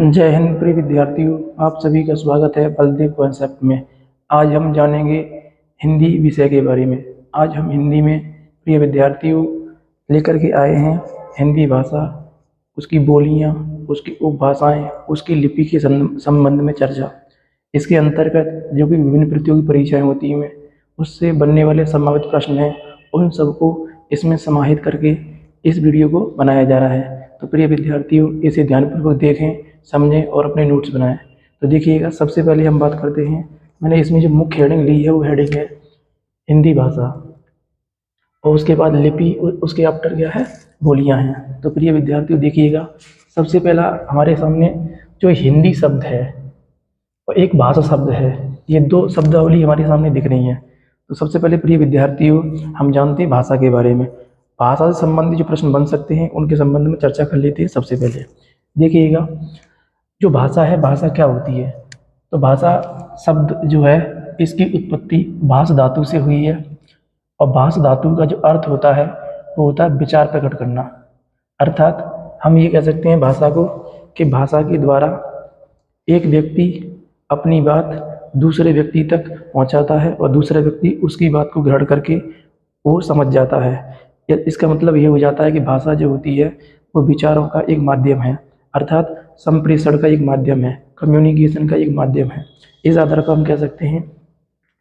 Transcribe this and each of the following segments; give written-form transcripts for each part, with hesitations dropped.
जय हिंद प्रिय विद्यार्थियों, आप सभी का स्वागत है बलदेव कॉन्सेप्ट में। आज हम जानेंगे हिंदी विषय के बारे में। आज हम हिंदी में प्रिय विद्यार्थियों लेकर के आए हैं हिंदी भाषा, उसकी बोलियां, उसकी उपभाषाएं, उसकी लिपि के संबंध में चर्चा। इसके अंतर्गत जो भी विभिन्न प्रतियोगी परीक्षाएं होती हैं उससे बनने वाले संभावित प्रश्न हैं, उन सबको इसमें समाहित करके इस वीडियो को बनाया जा रहा है। तो प्रिय विद्यार्थियों, इसे ध्यानपूर्वक देखें, समझें और अपने नोट्स बनाएं। तो देखिएगा, सबसे पहले हम बात करते हैं। मैंने इसमें जो मुख्य हेडिंग ली है वो हेडिंग है हिंदी भाषा, और उसके बाद लिपि, उसके आफ्टर क्या है, बोलियां हैं। तो प्रिय विद्यार्थियों देखिएगा, सबसे पहला हमारे सामने जो हिंदी शब्द है और एक भाषा शब्द है, ये दो शब्दावली हमारे सामने दिख रही हैं। तो सबसे पहले प्रिय विद्यार्थियों हम जानते हैं भाषा के बारे में। भाषा से संबंधित जो प्रश्न बन सकते हैं उनके संबंध में चर्चा कर लेते हैं। सबसे पहले देखिएगा, जो भाषा है, भाषा क्या होती है। तो भाषा शब्द जो है, इसकी उत्पत्ति भाष धातु से हुई है, और भाष धातु का जो अर्थ होता है वो होता है विचार प्रकट करना। अर्थात हम ये कह सकते हैं भाषा को कि भाषा के द्वारा एक व्यक्ति अपनी बात दूसरे व्यक्ति तक पहुंचाता है और दूसरा व्यक्ति उसकी बात को ग्रहण करके वो समझ जाता है। इसका मतलब ये हो जाता है कि भाषा जो होती है वो विचारों का एक माध्यम है, अर्थात संप्रेषण का एक माध्यम है, कम्युनिकेशन का एक माध्यम है। इस आधार पर हम कह सकते हैं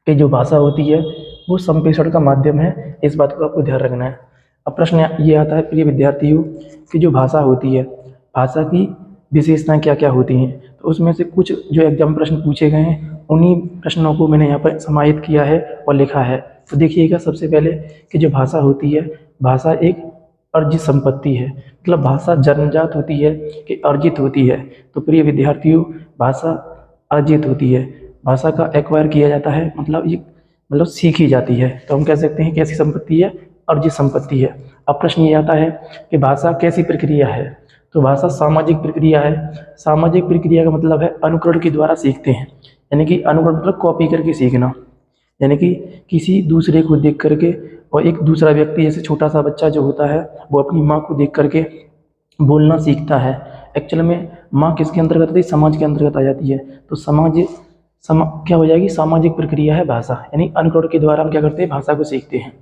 कि जो भाषा होती है वो संप्रेषण का माध्यम है। इस बात को आपको ध्यान रखना है। अब प्रश्न ये आता है प्रिय विद्यार्थियों कि जो भाषा होती है, भाषा की विशेषताएं क्या क्या होती हैं। तो उसमें से कुछ जो एग्जाम प्रश्न पूछे गए हैं उन्हीं प्रश्नों को मैंने यहाँ पर समाहित किया है और लिखा है। तो देखिएगा, सबसे पहले कि जो भाषा होती है, भाषा एक अर्जित संपत्ति है। मतलब भाषा जन्मजात होती है कि अर्जित होती है। तो प्रिय विद्यार्थियों, भाषा अर्जित होती है, भाषा का एक्वायर किया जाता है, मतलब ये सीखी जाती है। तो हम कह सकते हैं कैसी संपत्ति है, अर्जित संपत्ति है। अब प्रश्न ये आता है कि भाषा कैसी प्रक्रिया है। तो भाषा सामाजिक प्रक्रिया है। सामाजिक प्रक्रिया का मतलब है अनुकरण के द्वारा सीखते हैं, यानी कि अनुकरण मतलब कॉपी करके सीखना, यानी कि किसी दूसरे को देख करके, और एक दूसरा व्यक्ति जैसे छोटा सा बच्चा जो होता है वो अपनी माँ को देख करके बोलना सीखता है। एक्चुअल में माँ किसके अंतर्गत आती है, समाज के अंतर्गत आ जाती है। तो क्या हो जाएगी, सामाजिक प्रक्रिया है भाषा, यानी अनुकरण के द्वारा हम क्या करते हैं, भाषा को सीखते हैं।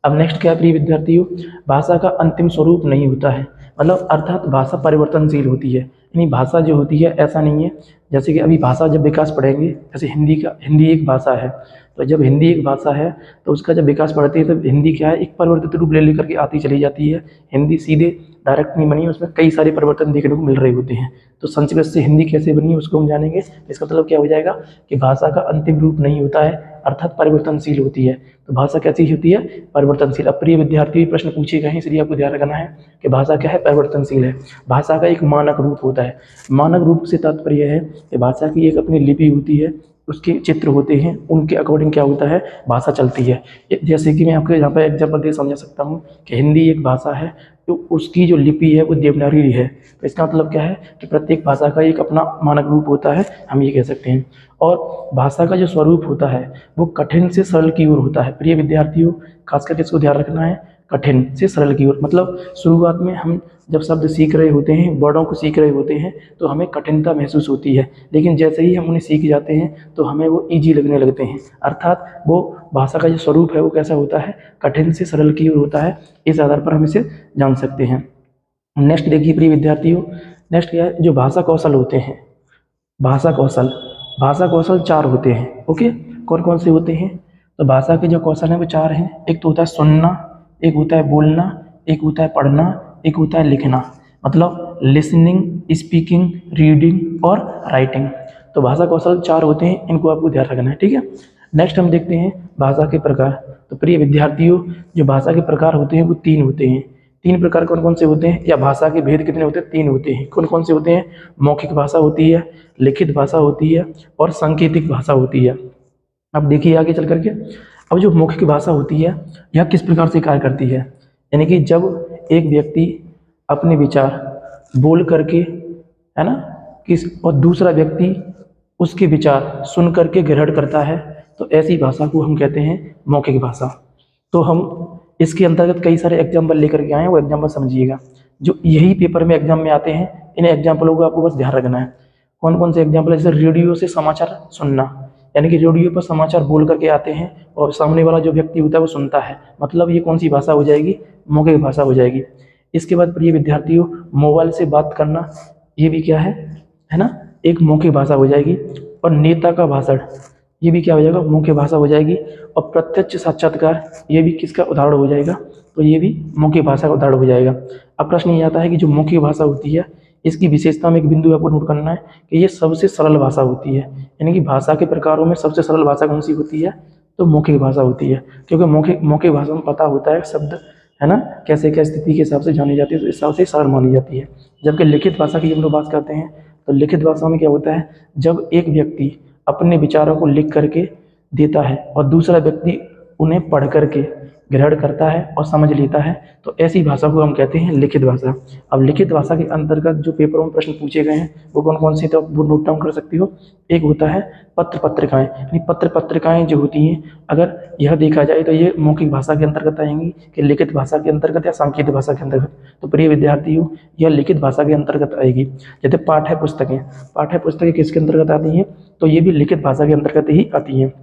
अब नेक्स्ट क्या है प्रिय विद्यार्थियों, भाषा का अंतिम स्वरूप नहीं होता है, मतलब अर्थात भाषा परिवर्तनशील होती है। यानी भाषा जो होती है ऐसा नहीं है, जैसे कि अभी भाषा जब विकास पढ़ेंगे, जैसे हिंदी एक भाषा है, तो जब हिंदी एक भाषा है तो उसका जब विकास पढ़ते हैं तब हिंदी क्या है, एक परिवर्तित रूप ले लेकर के आती चली जाती है। हिंदी सीधे डायरेक्ट नहीं बनी, उसमें कई सारे परिवर्तन देखने को मिल रहे होते हैं। तो संस्कृत से हिंदी कैसे बनी उसको हम जानेंगे। इसका मतलब क्या हो जाएगा कि भाषा का अंतिम रूप नहीं होता है, अर्थात परिवर्तनशील होती है। तो भाषा कैसी होती है, परिवर्तनशील। अब प्रिय विद्यार्थी प्रश्न पूछे गए हैं, इसलिए आपको ध्यान रखना है कि भाषा क्या है, परिवर्तनशील है। भाषा का एक मानक रूप होता है। मानक रूप से तात्पर्य है कि भाषा की एक अपनी लिपि होती है, उसके चित्र होते हैं, उनके अकॉर्डिंग क्या होता है, भाषा चलती है। जैसे कि मैं आपको यहाँ पर एग्जाम्पल दे समझा सकता हूँ कि हिंदी एक भाषा है, तो उसकी जो लिपि है वो देवनागरी है। तो इसका मतलब क्या है कि प्रत्येक भाषा का एक अपना मानक रूप होता है, हम ये कह सकते हैं। और भाषा का जो स्वरूप होता है वो कठिन से सरल की ओर होता है। प्रिय विद्यार्थियों, खास करके इसको ध्यान रखना है, कठिन से सरल की ओर। मतलब शुरुआत में हम जब शब्द सीख रहे होते हैं, वर्डों को सीख रहे होते हैं, तो हमें कठिनता महसूस होती है, लेकिन जैसे ही हम उन्हें सीख जाते हैं तो हमें वो ईजी लगने लगते हैं। अर्थात वो भाषा का जो स्वरूप है वो कैसा होता है, कठिन से सरल की ओर होता है। इस आधार पर हम इसे जान सकते हैं। नेक्स्ट देखिए प्रिय विद्यार्थियों, नेक्स्ट क्या है, जो भाषा कौशल होते हैं। भाषा कौशल 4 होते हैं। ओके, कौन कौन से होते हैं। तो भाषा के जो कौशल हैं वो 4 हैं। एक तो होता है सुनना, एक होता है बोलना, एक होता है पढ़ना, एक होता है लिखना। मतलब लिसनिंग, स्पीकिंग, रीडिंग और राइटिंग। तो भाषा कौशल 4 होते हैं, इनको आपको ध्यान रखना है, ठीक है। नेक्स्ट हम देखते हैं भाषा के प्रकार। तो प्रिय विद्यार्थियों, जो भाषा के प्रकार होते हैं वो 3 होते हैं। 3 प्रकार कौन कौन से होते हैं, या भाषा के भेद कितने होते हैं, 3 होते हैं। कौन कौन से होते हैं, मौखिक भाषा होती है, लिखित भाषा होती है और सांकेतिक भाषा होती है। अब देखिए आगे चल करके, अब जो मौखिक भाषा होती है यह किस प्रकार से कार्य करती है, यानी कि जब एक व्यक्ति अपने विचार बोल करके, है ना, और दूसरा व्यक्ति उसके विचार सुन करके ग्रहण करता है, तो ऐसी भाषा को हम कहते हैं मौखिक भाषा। तो हम इसके अंतर्गत कई सारे एग्जाम्पल लेकर के आए हैं, वो एग्जाम्पल समझिएगा, जो यही पेपर में एग्जाम में आते हैं। इन एग्जाम्पलों को आपको बस ध्यान रखना है। कौन कौन से एग्जाम्पल, जैसे रेडियो से समाचार सुनना, यानी कि रेडियो पर समाचार बोल करके आते हैं और सामने वाला जो व्यक्ति होता है वो सुनता है, मतलब ये कौन सी भाषा हो जाएगी, मौखिक भाषा हो जाएगी। इसके बाद प्रिय विद्यार्थियों, मोबाइल से बात करना, ये भी क्या है ना, एक मौखिक भाषा हो जाएगी। और नेता का भाषण, ये भी क्या हो जाएगा, मौखिक भाषा हो जाएगी। और प्रत्यक्ष साक्षात्कार, ये भी किसका उदाहरण हो जाएगा, तो ये भी मौखिक भाषा का उदाहरण हो जाएगा। अब प्रश्न ये आता है कि जो मौखिक भाषा होती है, इसकी विशेषता में एक बिंदु आपको नोट करना है कि ये सबसे सरल भाषा होती है, यानी कि भाषा के प्रकारों में सबसे सरल भाषा कौन सी होती है, तो मौखिक भाषा होती है। क्योंकि मौखिक भाषा में पता होता है शब्द, है ना, कैसे क्या स्थिति के हिसाब से जानी जाती है, तो इस हिसाब से सरल मानी जाती है। जबकि लिखित भाषा की हम लोग बात करते हैं, तो लिखित भाषा में क्या होता है, जब एक व्यक्ति अपने विचारों को लिख करके देता है और दूसरा व्यक्ति उन्हें पढ़ करके ग्रहण करता है और समझ लेता है, तो ऐसी भाषा को हम कहते हैं लिखित भाषा। अब लिखित भाषा के अंतर्गत जो पेपरों में प्रश्न पूछे गए हैं वो कौन कौन से, तो वो नोट डाउन कर सकती हो। एक होता है पत्र पत्रिकाएं, यानी पत्र पत्रिकाएं जो होती हैं, अगर यह देखा जाए तो ये मौखिक भाषा के अंतर्गत आएंगी कि लिखित भाषा के अंतर्गत या सांकेतिक भाषा के अंतर्गत, तो प्रिय विद्यार्थियों यह लिखित भाषा के अंतर्गत आएगी। जैसे पाठ्य पुस्तकें किसके अंतर्गत आती हैं, तो ये भी लिखित भाषा के अंतर्गत ही आती हैं।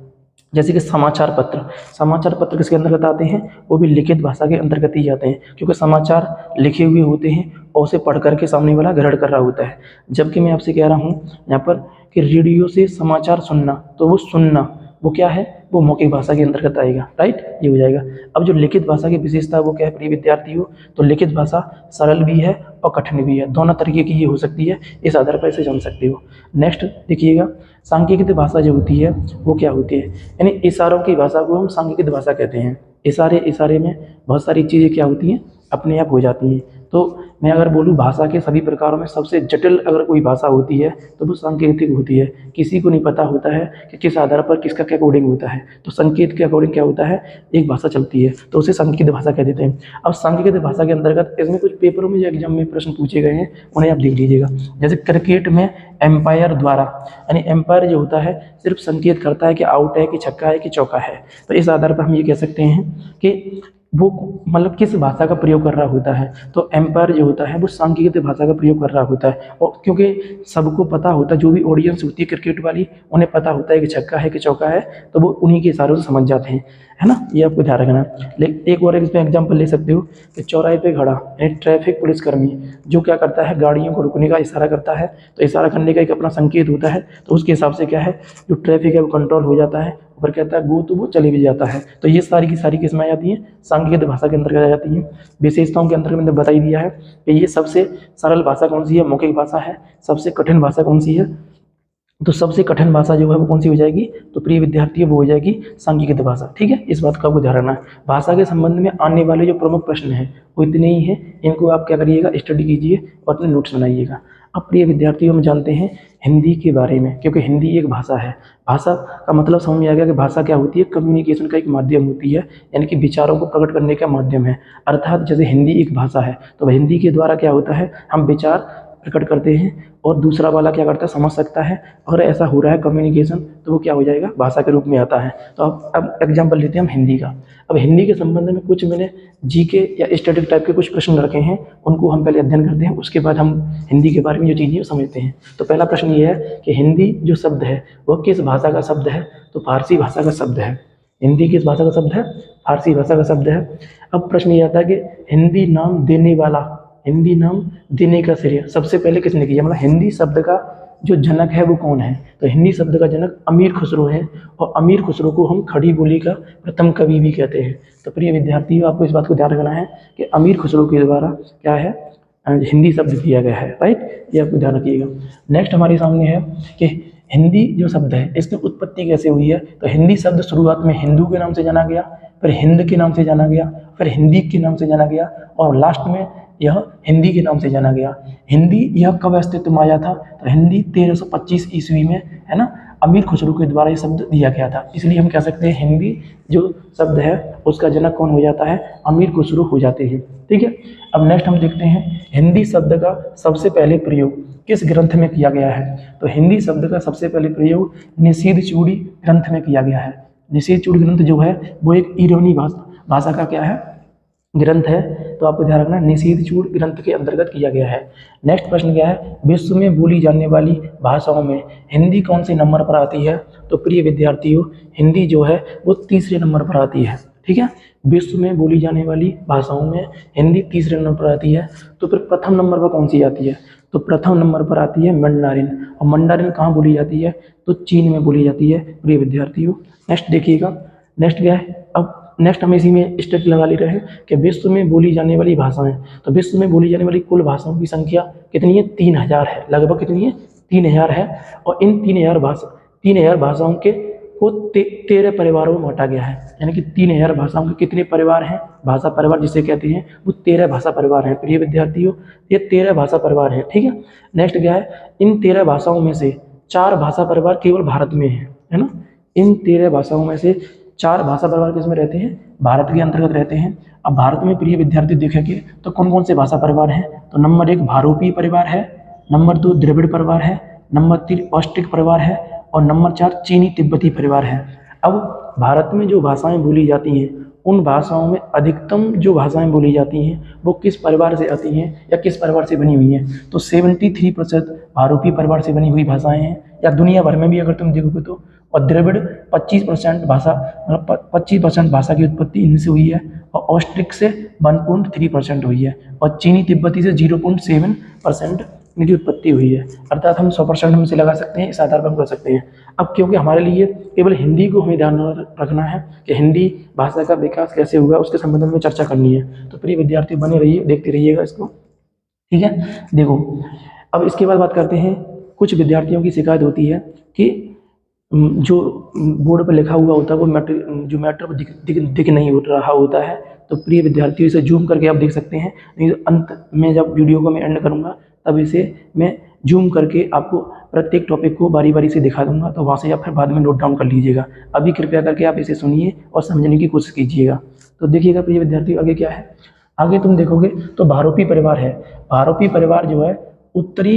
जैसे कि समाचार पत्र किसके अंतर्गत आते हैं, वो भी लिखित भाषा के अंतर्गत ही आते हैं, क्योंकि समाचार लिखे हुए होते हैं और उसे पढ़ करके सामने वाला ग्रहण कर रहा होता है। जबकि मैं आपसे कह रहा हूँ यहाँ पर कि रेडियो से समाचार सुनना, तो वो सुनना वो क्या है, वो मौखिक भाषा के अंतर्गत आएगा, राइट, ये हो जाएगा। अब जो लिखित भाषा की विशेषता वो क्या है प्रिय विद्यार्थियों, तो लिखित भाषा सरल भी है और कठिन भी है, दोनों तरीके की ये हो सकती है, इस आधार पर इसे जान सकते हो। नेक्स्ट देखिएगा, सांकेतिक भाषा जो होती है वो क्या होती है, यानी इशारों की भाषा को हम सांकेतिक भाषा कहते हैं। इशारे में बहुत सारी चीज़ें क्या होती हैं, अपने आप हो जाती हैं। तो मैं अगर बोलूँ भाषा के सभी प्रकारों में सबसे जटिल अगर कोई भाषा होती है तो वो सांकेतिक होती है। किसी को नहीं पता होता है कि किस आधार पर किसका क्या कोडिंग होता है, तो संकेत के अकॉर्डिंग क्या होता है, एक भाषा चलती है, तो उसे सांकेतिक भाषा कह देते हैं। अब सांकेतिक भाषा के अंतर्गत इसमें कुछ पेपरों में जो एग्जाम में प्रश्न पूछे गए हैं उन्हें आप देख लीजिएगा। जैसे क्रिकेट में एम्पायर द्वारा, यानी एम्पायर जो होता है सिर्फ संकेत करता है कि आउट है कि छक्का है कि चौका है, तो इस आधार पर हम ये कह सकते हैं कि वो मतलब किस भाषा का प्रयोग कर रहा होता है, तो एम्पायर जो होता है वो सांकेतिक भाषा का प्रयोग कर रहा होता है। और क्योंकि सबको पता होता है, जो भी ऑडियंस होती है क्रिकेट वाली, उन्हें पता होता है कि छक्का है कि चौका है, तो वो उन्हीं के इशारों से समझ जाते हैं, है ना, ये आपको ध्यान रखना है। लेकिन एक और इसमें एग्जाम्पल ले सकते हो कि चौराहे पे खड़ा यानी ट्रैफिक पुलिसकर्मी जो क्या करता है, गाड़ियों को रुकने का इशारा करता है, तो इशारा करने का एक अपना संकेत होता है, तो उसके हिसाब से क्या है, जो ट्रैफिक है वो कंट्रोल हो जाता है, ऊपर कहता है गो तो वो चले भी जाता है। तो ये सारी की सारी किस्में आ जाती हैं, सांकेतिक भाषा के अंतर्गत आ जाती हैं। विशेषताओं के अंतर्गत मैंने बता ही दिया है कि ये सबसे सरल भाषा कौन सी है, मौखिक भाषा है। सबसे कठिन भाषा कौन सी है, तो सबसे कठिन भाषा जो है वो कौन सी हो जाएगी, तो प्रिय विद्यार्थी वो हो जाएगी सांकेतिक भाषा। ठीक है, इस बात का आपको ध्यान रखना है। भाषा के संबंध में आने वाले जो प्रमुख प्रश्न हैं वो इतने ही हैं, इनको आप क्या करिएगा, स्टडी कीजिए और अपने नोट्स बनाइएगा। अब प्रिय विद्यार्थियों हम जानते हैं हिंदी के बारे में, क्योंकि हिंदी एक भाषा है। भाषा का मतलब समझ में आ गया कि भाषा क्या होती है, कम्युनिकेशन का एक माध्यम होती है, यानी कि विचारों को प्रकट करने का माध्यम है। अर्थात जैसे हिंदी एक भाषा है तो हिंदी के द्वारा क्या होता है, हम विचार प्रकट करते हैं और दूसरा वाला क्या करता है, समझ सकता है। अगर ऐसा हो रहा है कम्युनिकेशन, तो वो क्या हो जाएगा, भाषा के रूप में आता है। तो अब एग्जाम्पल लेते हैं हम हिंदी का। अब हिंदी के संबंध में कुछ मैंने जीके या स्टैटिक टाइप के कुछ प्रश्न रखे हैं, उनको हम पहले अध्ययन करते हैं, उसके बाद हम हिंदी के बारे में जो चीज़ें समझते हैं। तो पहला प्रश्न ये है कि हिंदी जो शब्द है वह किस भाषा का शब्द है, तो फारसी भाषा का शब्द है। हिंदी किस भाषा का शब्द है, फारसी भाषा का शब्द है। अब प्रश्न ये आता है कि हिंदी नाम देने वाला, हिंदी नाम देने का श्रेय सबसे पहले किसने किया, मतलब हिंदी शब्द का जो जनक है वो कौन है, तो हिंदी शब्द का जनक अमीर खुसरो है, और अमीर खुसरो को हम खड़ी बोली का प्रथम कवि भी कहते हैं। तो प्रिय विद्यार्थियों आपको इस बात को ध्यान रखना है कि अमीर खुसरो के द्वारा क्या है, हिंदी शब्द दिया गया है, राइट, ये आपको ध्यान रखिएगा। नेक्स्ट हमारे सामने है कि हिंदी जो शब्द है इसकी उत्पत्ति कैसे हुई है, तो हिंदी शब्द शुरुआत में हिंदू के नाम से जाना गया, फिर हिंद के नाम से जाना गया, फिर हिंदी के नाम से जाना गया, और लास्ट में यह हिंदी के नाम से जाना गया। हिंदी यह कब अस्तित्व में आया था, तो हिंदी 1325 ईस्वी में, है ना, अमीर खुसरो के द्वारा ये शब्द दिया गया था। इसलिए हम कह सकते हैं हिंदी जो शब्द है उसका जनक कौन हो जाता है, अमीर खुसरो हो जाते हैं। ठीक है, अब नेक्स्ट हम देखते हैं हिंदी शब्द का सबसे पहले प्रयोग किस ग्रंथ में किया गया है, तो हिंदी शब्द का सबसे पहले प्रयोग निषेध चूड़ी ग्रंथ में किया गया है। निषेध चूड़ी ग्रंथ जो है वो एक ईरानी भाषा का क्या है, ग्रंथ है, तो आपको ध्यान रखना निषेधचूड़ ग्रंथ के अंतर्गत किया गया है। नेक्स्ट प्रश्न क्या है, विश्व में बोली जाने वाली भाषाओं में हिंदी कौन से नंबर पर आती है? तो प्रिय विद्यार्थियों, हिंदी जो है वो तीसरे नंबर पर आती है। ठीक है, विश्व में बोली जाने वाली भाषाओं में हिंदी तीसरे नंबर पर आती है। तो फिर प्रथम नंबर पर कौन सी आती है? तो प्रथम नंबर पर आती है मंडारिन। और मंडारिन कहाँ बोली जाती है? तो चीन में बोली जाती है प्रिय विद्यार्थियों। नेक्स्ट देखिएगा, नेक्स्ट क्या है, अब नेक्स्ट हम इसी में स्टेप लगा ले रहे हैं कि विश्व में बोली जाने वाली भाषाएं। तो विश्व में बोली जाने वाली कुल भाषाओं की संख्या कितनी है? 3000 है, लगभग कितनी है? 3000 है। और इन 3000 भाषाओं के को 13 परिवारों में बांटा गया है। यानी कि 3000 भाषाओं के कितने परिवार हैं? भाषा परिवार जिसे कहते हैं वो 13 भाषा परिवार हैं प्रिय विद्यार्थियों, ये 13 भाषा परिवार हैं। ठीक है, नेक्स्ट क्या है, इन 13 भाषाओं में से 4 भाषा परिवार केवल भारत में है ना। इन 13 भाषाओं में से 4 भाषा परिवार किसमें रहते हैं? भारत के अंतर्गत रहते हैं। अब भारत में प्रिय विद्यार्थी देखेंगे तो कौन कौन से भाषा परिवार हैं? तो नंबर 1 भारोपीय परिवार है, नंबर 2 द्रविड़ परिवार है, नंबर 3 ऑस्ट्रिक परिवार है और नंबर 4 चीनी तिब्बती परिवार है। अब भारत में जो भाषाएं बोली जाती हैं उन भाषाओं में अधिकतम जो भाषाएं बोली जाती हैं वो किस परिवार से आती हैं या किस परिवार से बनी हुई हैं? तो 73% भारोपी परिवार से बनी हुई भाषाएं हैं, या दुनिया भर में भी अगर तुम देखोगे तो। और द्रविड़ 25% भाषा, मतलब 25% भाषा की उत्पत्ति इनसे हुई है। और ऑस्ट्रिक से 1.3% हुई है और चीनी तिब्बती से 0.7% इनकी उत्पत्ति हुई है। अर्थात हम 100% हमसे लगा सकते हैं, इस आधार पर हम कर सकते हैं। अब क्योंकि हमारे लिए केवल हिंदी को हमें ध्यान रखना है कि हिंदी भाषा का विकास कैसे हुआ उसके संबंध में चर्चा करनी है, तो प्रिय विद्यार्थी बने रहिए, देखते रहिएगा इसको। ठीक है, देखो अब इसके बाद बात करते हैं, कुछ विद्यार्थियों की शिकायत होती है कि जो बोर्ड पर लिखा हुआ होता है वो मैटर दिख नहीं रहा होता है। तो प्रिय विद्यार्थियों इसे जूम करके आप देख सकते हैं, नहीं तो अंत में जब वीडियो को मैं एंड करूँगा तब इसे मैं जूम करके आपको प्रत्येक टॉपिक को बारी बारी से दिखा दूंगा, तो वहाँ से आप फिर बाद में नोट डाउन कर लीजिएगा। अभी कृपया करके आप इसे सुनिए और समझने की कोशिश कीजिएगा। तो देखिएगा प्रिय विद्यार्थी आगे क्या है, आगे तुम देखोगे तो भारोपी परिवार है। भारोपी परिवार जो है उत्तरी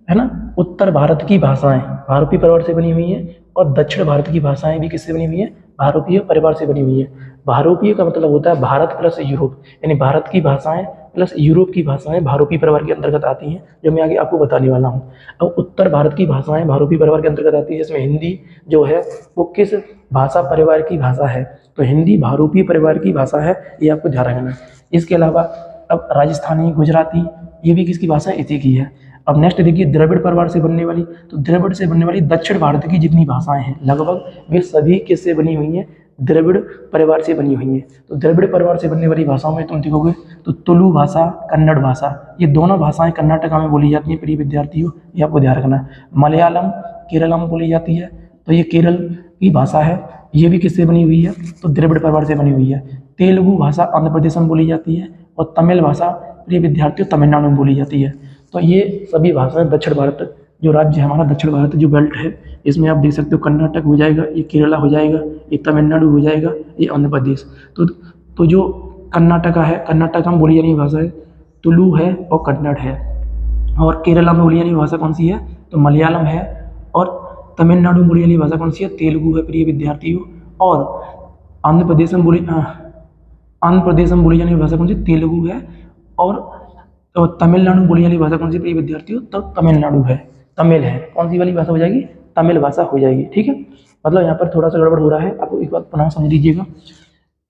है ना, उत्तर भारत की भाषाएं भारोपी परिवार से बनी हुई हैं और दक्षिण भारत की भाषाएं भी किससे बनी हुई हैं? भारोपीय परिवार से बनी हुई है। भारोपीय का मतलब होता है भारत प्लस यूरोप, यानी भारत की भाषाएं प्लस यूरोप की भाषाएं भारोपी परिवार के अंतर्गत आती हैं, जो मैं आगे आपको बताने वाला हूँ। अब उत्तर भारत की भाषाएं भारोपी परिवार के अंतर्गत आती है, जिसमें हिंदी जो है वो किस भाषा परिवार की भाषा है? तो हिंदी भारोपी परिवार की भाषा है, ये आपको ध्यान रखना है। इसके अलावा अब राजस्थानी, गुजराती, ये भी किसकी भाषा? इसी की है। अब नेक्स्ट देखिए द्रविड़ परिवार से बनने वाली, तो द्रविड़ से बनने वाली दक्षिण भारत की जितनी भाषाएं हैं लगभग वे सभी किससे बनी हुई हैं? द्रविड़ परिवार से बनी हुई हैं। तो द्रविड़ परिवार से बनने वाली भाषाओं में तुम देखोगे तो तुलु भाषा, कन्नड़ भाषा, ये दोनों भाषाएं कर्नाटका में बोली जाती हैं प्रिय विद्यार्थियों, ये आपको ध्यान रखना है। मलयालम केरला में बोली जाती है, तो ये केरल की भाषा है, ये भी किससे बनी हुई है? तो द्रविड़ परिवार से बनी हुई है। तेलुगु भाषा आंध्र प्रदेश में बोली जाती है और तमिल भाषा प्रिय विद्यार्थियों तमिलनाडु में बोली जाती है। तो ये सभी भाषाएं दक्षिण भारत, जो राज्य है हमारा दक्षिण भारत जो बेल्ट है, इसमें आप देख सकते हो कर्नाटक हो जाएगा, ये केरला हो जाएगा, ये तमिलनाडु हो जाएगा, ये आंध्र प्रदेश। तो जो कर्नाटका है, कर्नाटका में बोली जाने वाली भाषा है तुलु है और कन्नड़ है। और केरला में बोली जाने वाली भाषा कौन सी है? तो मलयालम है। और तमिलनाडु में बोली जाने वाली भाषा कौन सी है? तेलुगु है प्रिय विद्यार्थियों। और आंध्र प्रदेश में बोली जाने वाली भाषा कौन सी? तेलुगु है। और तमिलनाडु में बोली जाने वाली भाषा कौन सी प्रिय विद्यार्थियों? तब तमिलनाडु है, तमिल है। कौन सी वाली भाषा हो जाएगी? तमिल भाषा हो जाएगी। ठीक है, मतलब यहाँ पर थोड़ा सा गड़बड़ हो रहा है, आपको एक बात पुनः समझ लीजिएगा।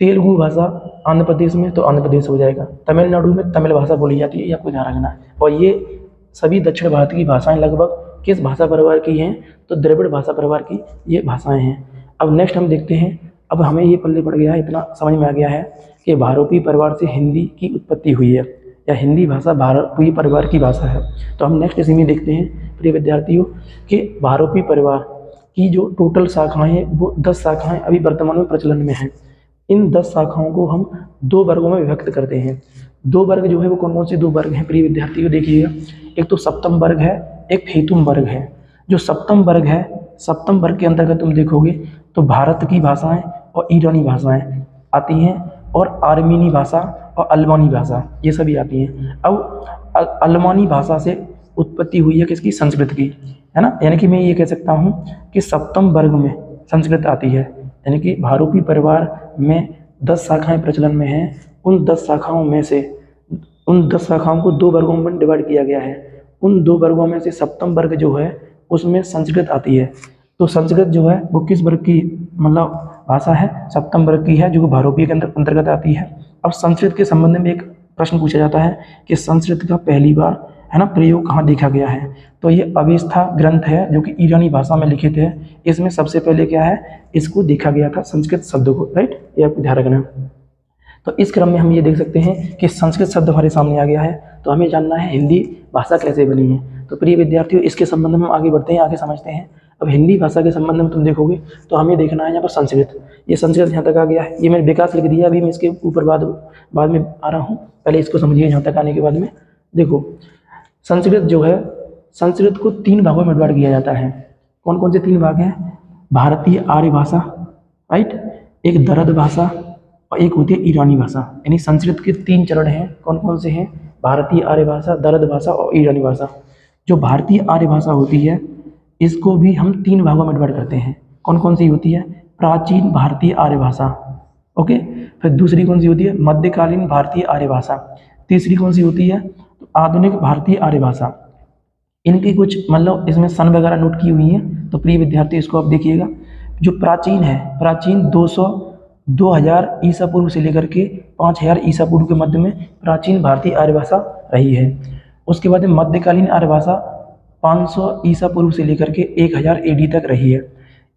तेलुगु भाषा आंध्र प्रदेश में तो आंध्र प्रदेश हो जाएगा, तमिलनाडु में तमिल भाषा बोली जाती है, ये आपको ध्यान रखना है। और ये सभी दक्षिण भारत की भाषाएं लगभग किस भाषा परिवार की हैं? तो द्रविड़ भाषा परिवार की ये भाषाएं हैं। अब नेक्स्ट हम देखते हैं, अब हमें ये पल्ले पड़ गया है, इतना समझ में आ गया है कि भारोपी परिवार से हिंदी की उत्पत्ति हुई है या हिंदी भाषा भारोपी परिवार की भाषा है। तो हम नेक्स्ट इसी में देखते हैं प्रिय विद्यार्थियों कि भारोपी परिवार की जो टोटल शाखाएं हैं वो 10 शाखाएं अभी वर्तमान में प्रचलन में हैं। इन 10 शाखाओं को हम 2 वर्गों में विभक्त करते हैं। 2 वर्ग जो है वो कौन कौन से 2 वर्ग हैं प्रिय विद्यार्थियों? देखिएगा, एक तो सप्तम वर्ग है, एक हेतुम वर्ग है। जो सप्तम वर्ग है, सप्तम वर्ग के अंतर्गत तुम देखोगे तो भारत की भाषाएं और ईरानी भाषाएं आती हैं और आर्मीनी भाषा और अल्बानी भाषा ये सभी आती हैं। अब अल्बानी भाषा से उत्पत्ति हुई है किसकी? संस्कृत की, है ना। यानी कि मैं ये कह सकता हूँ कि सप्तम वर्ग में संस्कृत आती है। यानी कि भारोपी परिवार में 10 शाखाएं प्रचलन में हैं। उन 10 शाखाओं में से उन 10 शाखाओं को 2 वर्गों में डिवाइड किया गया है। उन 2 वर्गों में से सप्तम वर्ग जो है उसमें संस्कृत आती है। तो संस्कृत जो है वो किस वर्ग की मतलब भाषा है? सप्तम वर्ग की है, जो भारतीय के अंतर्गत आती है। अब संस्कृत के संबंध में एक प्रश्न पूछा जाता है कि संस्कृत का पहली बार है ना प्रयोग कहाँ देखा गया है? तो ये अवेस्था ग्रंथ है जो कि ईरानी भाषा में लिखित है। इसमें सबसे पहले क्या है, इसको देखा गया था संस्कृत शब्द को, राइट, ये आपको ध्यान रखना। तो इस क्रम में हम ये देख सकते हैं कि संस्कृत शब्द हमारे सामने आ गया है। तो हमें जानना है हिंदी भाषा कैसे बनी है। तो प्रिय विद्यार्थियों, इसके संबंध में हम आगे बढ़ते हैं, आगे समझते हैं। अब हिंदी भाषा के संबंध में तुम देखोगे तो हमें देखना है यहाँ पर संस्कृत। ये संस्कृत यहाँ तक आ गया है, ये मैंने विकास लिख दिया, अभी मैं इसके ऊपर बाद में आ रहा हूँ। पहले इसको समझिए, यहाँ तक आने के बाद में देखो संस्कृत जो है, संस्कृत को 3 भागों में डिवाइड किया जाता है। कौन कौन से 3 भाग हैं? भारतीय आर्य भाषा, राइट, एक दरद भाषा और एक होती है ईरानी भाषा। यानी संस्कृत के 3 चरण हैं। कौन कौन से हैं? भारतीय आर्य भाषा, दरद भाषा और ईरानी भाषा। जो भारतीय आर्य भाषा होती है इसको भी हम 3 भागों में डिवाइड करते हैं। कौन कौन सी होती है? प्राचीन भारतीय आर्य भाषा, ओके। फिर दूसरी कौन सी होती है? मध्यकालीन भारतीय आर्य भाषा। तीसरी कौन सी होती है? तो आधुनिक भारतीय आर्य भाषा। इनकी कुछ मतलब इसमें सन वगैरह नोट की हुई है, तो प्रिय विद्यार्थी इसको आप देखिएगा। जो प्राचीन है, प्राचीन 2000 ईसा पूर्व से लेकर के 5000 ईसा पूर्व के मध्य में प्राचीन भारतीय आर्य भाषा रही है। उसके बाद में मध्यकालीन आर्य भाषा 500 ईसा पूर्व से लेकर के 1000 एडी तक रही है।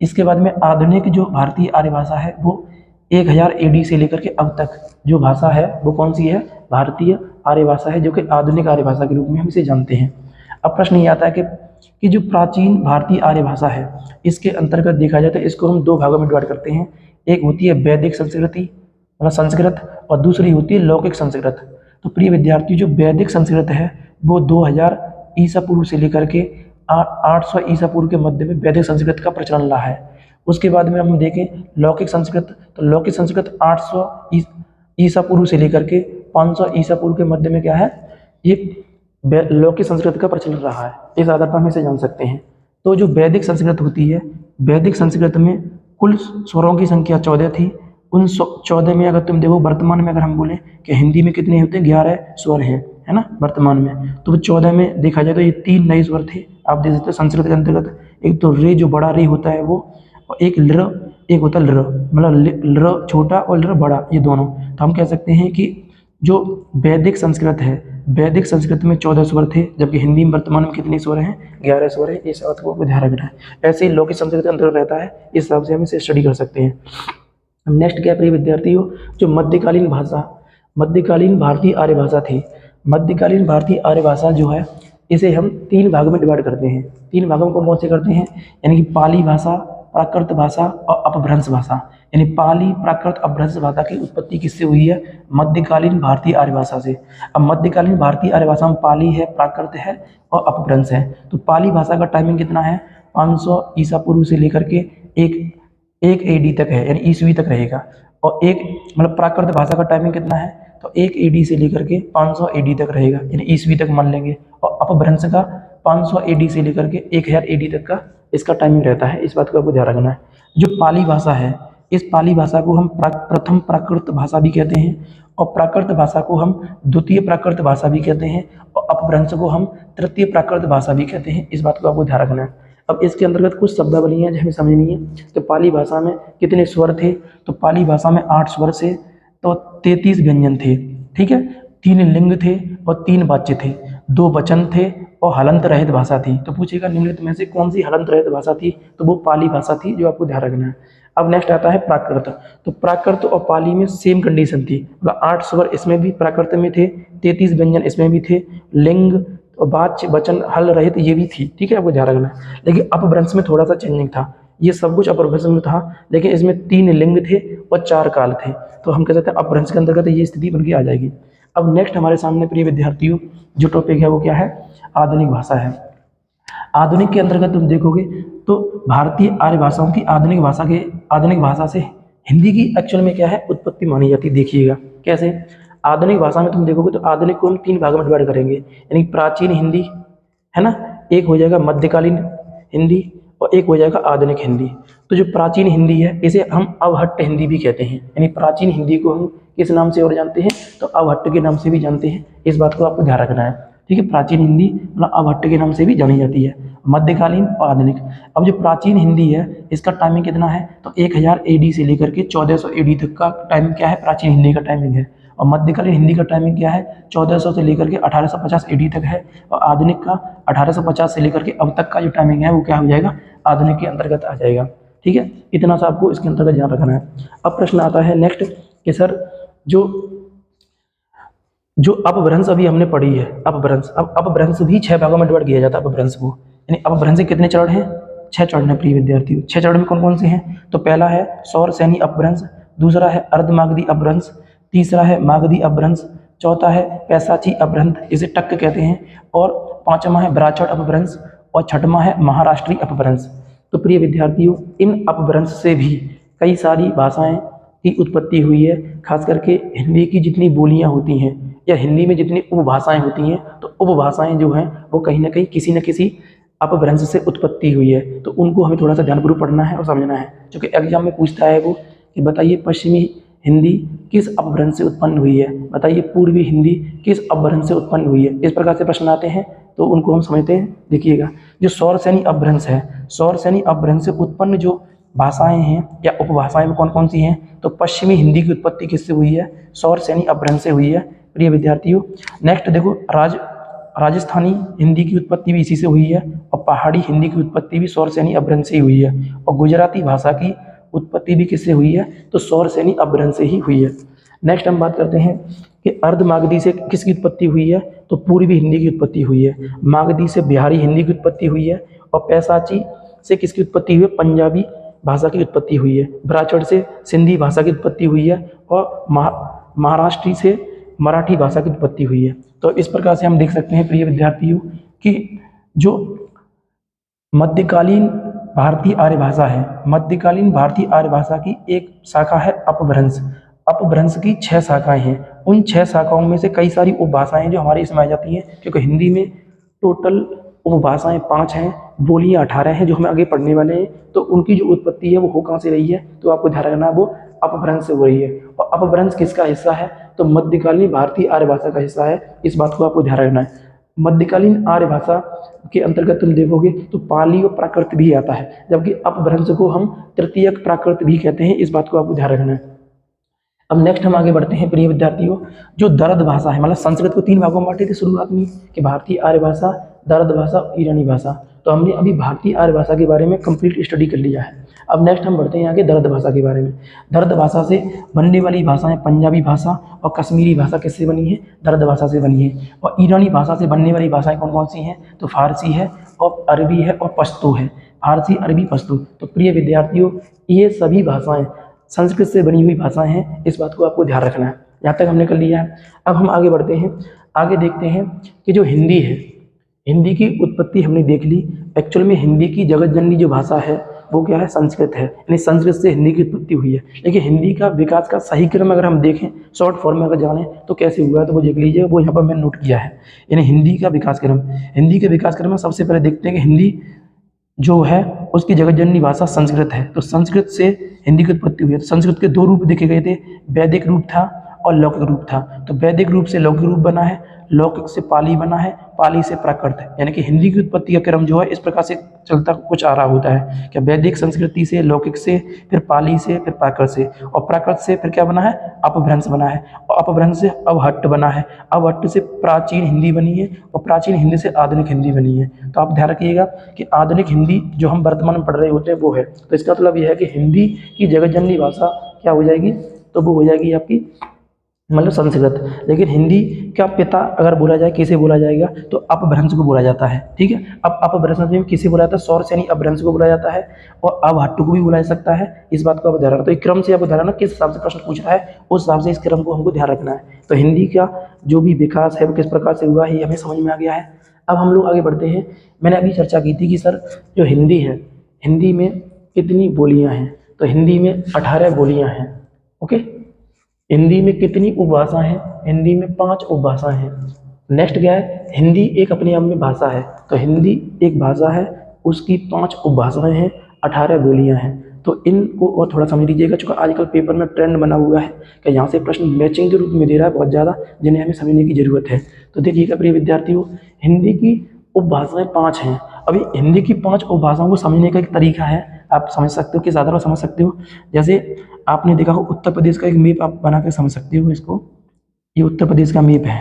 इसके बाद में आधुनिक जो भारतीय आर्य भाषा है वो 1000 एडी से लेकर के अब तक जो भाषा है वो कौन सी है? भारतीय आर्य भाषा है, जो कि आधुनिक आर्य भाषा के रूप में हम इसे जानते हैं। अब प्रश्न ये आता है कि जो प्राचीन भारतीय आर्य भाषा है इसके अंतर्गत देखा जाए तो इसको हम 2 भागों में डिवाइड करते हैं। एक होती है वैदिक संस्कृति मतलब संस्कृत, और दूसरी होती है लौकिक संस्कृत। तो प्रिय विद्यार्थी, जो वैदिक संस्कृत है वो 2000 ईसा पूर्व से लेकर के 800 ईसा पूर्व के मध्य में वैदिक संस्कृत का प्रचलन रहा है। उसके बाद में हम देखें लौकिक संस्कृत, तो लौकिक संस्कृत 800 ईसा पूर्व से लेकर के 500 ईसा पूर्व के मध्य में क्या है, ये लौकिक संस्कृत का प्रचलन रहा है। इस आधार पर हम इसे जान सकते हैं। तो जो वैदिक संस्कृत होती है, वैदिक संस्कृत में कुल स्वरों की संख्या 14 थी। उन 14 में अगर तुम देखो वर्तमान में अगर हम बोलें कि हिंदी में कितने होते हैं, 11 स्वर हैं, है ना वर्तमान में। तो 14 में देखा जाए तो ये 3 नए स्वर थे। आप देख सकते हो संस्कृत के अंतर्गत एक तो रे जो बड़ा रे होता है वो, और एक लृ, एक होता है लृ, मतलब लृ छोटा और लृ बड़ा, ये दोनों। तो हम कह सकते हैं कि जो वैदिक संस्कृत है, वैदिक संस्कृत में 14 स्वर थे, जबकि हिंदी में वर्तमान में कितने स्वर हैं? 11 स्वर है। इस बात को ध्यान रखना है। ऐसे ही लौकिक संस्कृत के अंतर्गत रहता है, इस हिसाब से हम इसे स्टडी कर सकते हैं। नेक्स्ट क्या प्रिय विद्यार्थियों, जो मध्यकालीन भाषा, मध्यकालीन भारतीय आर्य भाषा थी। मध्यकालीन भारतीय आर्य भाषा जो है इसे हम 3 भागों में डिवाइड करते हैं। 3 भागों को कौन से करते हैं? यानी कि पाली भाषा, प्राकृत भाषा और अपभ्रंश भाषा। यानी पाली, प्राकृत, अपभ्रंश भाषा की उत्पत्ति किससे हुई है? मध्यकालीन भारतीय आर्य भाषा से। अब मध्यकालीन भारतीय आर्य भाषा में पाली है, प्राकृत है और अपभ्रंश है। तो पाली भाषा का टाइमिंग कितना है? 500 ईसा पूर्व से लेकर के एक एडी तक है, यानी ईसवी तक रहेगा। और एक मतलब प्राकृत भाषा का टाइमिंग कितना है? तो 1 एडी से लेकर के 500 एडी तक रहेगा, यानी ईसवी तक मान लेंगे। और अपभ्रंश का 500 एडी से लेकर के 1000 एडी तक का इसका टाइमिंग रहता है। इस बात को आपको ध्यान रखना है। जो पाली भाषा है, इस पाली भाषा को हम प्रथम प्राकृत भाषा भी कहते हैं, और प्राकृत भाषा को हम द्वितीय प्राकृत भाषा भी कहते हैं, और अपभ्रंश को हम तृतीय प्राकृत भाषा भी कहते हैं। इस बात को आपको ध्यान रखना है। अब इसके अंतर्गत कुछ शब्दावली हैं जो हमें समझनी है। तो पाली भाषा में कितने स्वर थे? तो पाली भाषा में 8 स्वर से तो 33 व्यंजन थे, ठीक है। 3 लिंग थे और 3 वाच्य थे, 2 वचन थे और हलंत रहित भाषा थी। तो पूछेगा निम्नलिखित में से कौन सी हलंत रहित भाषा थी? तो वो पाली भाषा थी, जो आपको ध्यान रखना है। अब नेक्स्ट आता है प्राकृत। तो प्राकृत और पाली में सेम कंडीशन थी, मतलब 8 स्वर इसमें भी प्राकृत में थे, 33 व्यंजन इसमें भी थे, लिंग और वाच्य वचन हल रहित ये भी थी, ठीक है, आपको ध्यान रखना है। लेकिन अपभ्रंश में थोड़ा सा चेंजिंग था। ये सब कुछ अपभ्रंश में था, लेकिन इसमें 3 लिंग थे और 4 काल थे। तो हम कह सकते हैं अपभ्रंश के अंतर्गत ये स्थिति बन के आ जाएगी। अब नेक्स्ट हमारे सामने प्रिय विद्यार्थियों जो टॉपिक है वो क्या है? आधुनिक भाषा है। आधुनिक के अंतर्गत तुम देखोगे तो भारतीय आर्य भाषाओं की आधुनिक भाषा से हिंदी की एक्चुअल में क्या है उत्पत्ति मानी जाती है। देखिएगा कैसे। आधुनिक भाषा में तुम देखोगे तो आधुनिक को हम 3 भागों में डिवाइड करेंगे, यानी प्राचीन हिंदी है ना, एक हो जाएगा मध्यकालीन हिंदी और एक हो जाएगा आधुनिक हिंदी। तो जो प्राचीन हिंदी है इसे हम अवहट्ट हिंदी भी कहते हैं, यानी प्राचीन हिंदी को हम किस नाम से और जानते हैं, तो अवहट्ट के नाम से भी जानते हैं। इस बात को आपको ध्यान रखना है, ठीक है। प्राचीन हिंदी मतलब अवहट्ट के नाम से भी जानी जाती है। मध्यकालीन और आधुनिक। अब जो प्राचीन हिंदी है इसका टाइमिंग कितना है, तो 1000 AD से लेकर के 1400 AD तक का टाइम क्या है, प्राचीन हिंदी का टाइमिंग है। और मध्यकालीन हिंदी का टाइमिंग क्या है, 1400 से लेकर के 1850 AD तक है। और आधुनिक का 1850 से लेकर के अब तक का जो टाइमिंग है वो क्या हो जाएगा, आधुनिक के अंतर्गत आ जाएगा, ठीक है। इतना सा आपको इसके अंतर्गत ध्यान रखना है। अब प्रश्न आता है नेक्स्ट कि सर जो जो अपभ्रंश अभी हमने पढ़ी है, अपभ्रंश, अब अपभ्रंश भी 6 भागों में डिवाइड किया जाता है अपभ्रंश को, यानी अपभ्रंश के कितने चरण हैं, 6 चरण है प्रिय विद्यार्थियों। 6 चरण में कौन कौन से हैं, तो पहला है सौर सैनी अपभ्रंश, दूसरा है अर्धमागधी अपभ्रंश, तीसरा है मागधी अपभ्रंश, चौथा है पैसाची अपभ्रंश, इसे टक्क कहते हैं, और पांचवा है ब्राचड़ अपभ्रंश, और छठवां है महाराष्ट्रीय अपभ्रंश। तो प्रिय विद्यार्थियों इन अपभ्रंश से भी कई सारी भाषाएं की उत्पत्ति हुई है। खास करके हिंदी की जितनी बोलियां होती हैं या हिंदी में जितनी उपभाषाएं होती हैं, तो उपभाषाएं जो हैं वो कहीं ना कहीं किसी न किसी अपभ्रंश से उत्पत्ति हुई है। तो उनको हमें थोड़ा सा ध्यानपूर्वक पढ़ना है और समझना है, क्योंकि एग्जाम में पूछता है वो कि बताइए पश्चिमी हिंदी किस अपभ्रंश से उत्पन्न हुई है, बताइए पूर्वी हिंदी किस अपभ्रंश से उत्पन्न हुई है, इस प्रकार से प्रश्न आते हैं। तो उनको हम समझते हैं। देखिएगा, जो सौर सैनी अपभ्रंश है, सौर सैनी अपभ्रंश से उत्पन्न जो भाषाएं हैं या उपभाषाएं वो कौन कौन सी हैं, तो पश्चिमी हिंदी की उत्पत्ति किससे हुई है, सौर सैनी अपभ्रंश से हुई है प्रिय विद्यार्थियों। नेक्स्ट देखो, राजस्थानी हिंदी की उत्पत्ति भी इसी से हुई है, और पहाड़ी हिंदी की उत्पत्ति भी सौर सैनी अपभ्रंश से ही हुई है, और गुजराती भाषा की उत्पत्ति भी किससे हुई है, तो सौर सैनी अपभ्रंश से ही हुई है। नेक्स्ट हम बात करते हैं कि अर्धमागधी से किसकी उत्पत्ति हुई है, तो पूर्वी हिंदी की उत्पत्ति हुई है। मागधी से बिहारी हिंदी की उत्पत्ति हुई है, और पैसाची से किसकी उत्पत्ति हुई है, पंजाबी भाषा की उत्पत्ति हुई है। ब्राचड़ से सिंधी भाषा की उत्पत्ति हुई है, और महाराष्ट्री से मराठी भाषा की उत्पत्ति हुई है। तो इस प्रकार से हम देख सकते हैं प्रिय विद्यार्थियों कि जो मध्यकालीन भारतीय आर्य भाषा है, मध्यकालीन भारतीय आर्य भाषा की एक शाखा है अपभ्रंश। अपभ्रंश की 6 शाखाएं हैं। उन 6 शाखाओं में से कई सारी उपभाषाएं जो हमारे इसमें आ जाती हैं, क्योंकि हिंदी में टोटल उपभाषाएं 5 हैं, बोलियां 18 हैं जो हमें आगे पढ़ने वाले हैं। तो उनकी जो उत्पत्ति है वो हो कहाँ से रही है, तो आपको ध्यान रखना है वो अपभ्रंश से हो रही है। और अपभ्रंश किसका हिस्सा है, तो मध्यकालीन भारतीय आर्य भाषा का हिस्सा है। इस बात को आपको ध्यान रखना है। मध्यकालीन आर्य भाषा के अंतर्गत तुम देखोगे तो पाली और प्राकृत भी आता है, जबकि अपभ्रंश को हम तृतीयक प्राकृत भी कहते हैं। इस बात को आपको ध्यान रखना है। अब नेक्स्ट हम आगे बढ़ते हैं प्रिय विद्यार्थियों, जो दर्द भाषा है, मतलब संस्कृत को 3 भागों में बांटे थे शुरुआत में कि भारतीय आर्य भाषा, दर्द भाषा और ईरानी भाषा। तो हमने अभी भारतीय आर्य भाषा के बारे में कंप्लीट स्टडी कर लिया है। अब नेक्स्ट हम बढ़ते हैं आगे दर्द भाषा के बारे में। दर्द भाषा से बनने वाली भाषाएं पंजाबी भाषा और कश्मीरी भाषा किससे बनी है, दर्द भाषा से बनी है। और ईरानी भाषा से बनने वाली भाषाएं कौन कौन सी हैं, तो फारसी है और अरबी है और पश्तो है। फारसी, अरबी, पश्तो। तो प्रिय विद्यार्थियों ये सभी भाषाएं संस्कृत से बनी हुई भाषाएं हैं। इस बात को आपको ध्यान रखना है। यहाँ तक हमने कर लिया है। अब हम आगे बढ़ते हैं, आगे देखते हैं कि जो हिंदी है, हिंदी की उत्पत्ति हमने देख ली। एक्चुअल में हिंदी की जगत जननी जो भाषा है वो क्या है, संस्कृत है, यानी संस्कृत से हिंदी की उत्पत्ति हुई है। लेकिन हिंदी का विकास का सही क्रम अगर हम देखें, शॉर्ट फॉर्म में अगर जाने तो कैसे हुआ है, तो वो देख लीजिए, वो यहाँ पर मैंने नोट किया है। यानी हिंदी का विकास क्रम, हिंदी के विकास क्रम में सबसे पहले देखते हैं कि हिंदी जो है उसकी जगत जननी भाषा संस्कृत है। तो संस्कृत से हिंदी की उत्पत्ति हुई है। तो संस्कृत के 2 रूप देखे गए थे, वैदिक रूप था और लौकिक रूप था। तो वैदिक रूप से लौकिक रूप बना है, लौकिक से पाली बना है, पाली से प्राकृत है। यानी कि हिंदी की उत्पत्ति का क्रम जो है इस प्रकार से चलता कुछ आ रहा होता है कि वैदिक संस्कृति से, लौकिक से, फिर पाली से, फिर प्राकृत से, और प्राकृत से फिर क्या बना है, अपभ्रंश बना है, और अपभ्रंश से अवहट्ट बना है, अवहट्ट से प्राचीन हिंदी बनी है, और प्राचीन हिंदी से आधुनिक हिंदी बनी है। तो आप ध्यान रखिएगा कि आधुनिक हिंदी जो हम वर्तमान में पढ़ रहे होते हैं वो है। तो इसका मतलब यह है कि हिंदी की जगत जननी भाषा क्या हो जाएगी, तो वो हो जाएगी आपकी मतलब संस्कृत। लेकिन हिंदी का पिता अगर बोला जाए किसे बोला जाएगा, तो अपभ्रंश को बोला जाता है। ठीक है, अब अपभ्रंश में किसे बोला जाता है, सौर सैनी अपभ्रंश को बोला जाता है, और अवहट्ट को भी बोला जा सकता है। इस बात को आप ध्यान रखना। तो एक क्रम से आपको ध्यान रखना किस हिसाब से प्रश्न पूछ रहा है, उस हिसाब से इस क्रम को हमको ध्यान रखना है। तो हिंदी का जो भी विकास है वो किस प्रकार से हुआ है ये हमें समझ में आ गया है। अब हम लोग आगे बढ़ते हैं। मैंने अभी चर्चा की थी कि सर जो हिंदी है, हिंदी में कितनी बोलियाँ हैं, तो हिंदी में 18 बोलियाँ हैं। ओके, हिंदी में कितनी उपभाषा हैं, हिंदी में 5 उपभाषा हैं। नेक्स्ट क्या है, हिंदी एक अपने आप में भाषा है। तो हिंदी एक भाषा है, उसकी 5 उपभाषाएं हैं, 18 बोलियां हैं। तो इनको और थोड़ा समझ लीजिएगा, चूँकि आजकल पेपर में ट्रेंड बना हुआ है कि यहाँ से प्रश्न मैचिंग के रूप में दे रहा है बहुत ज़्यादा, जिन्हें हमें समझने की ज़रूरत है। तो देखिएगा प्रिय विद्यार्थियों, हिंदी की उपभाषाएं 5 हैं। अभी हिंदी की 5 उपभाषाओं को समझने का एक तरीका है, आप समझ सकते हो, किस आधार पर समझ सकते हो। जैसे आपने देखा हो उत्तर प्रदेश का एक मैप आप बना के समझ सकते हो इसको। ये उत्तर प्रदेश का मैप है,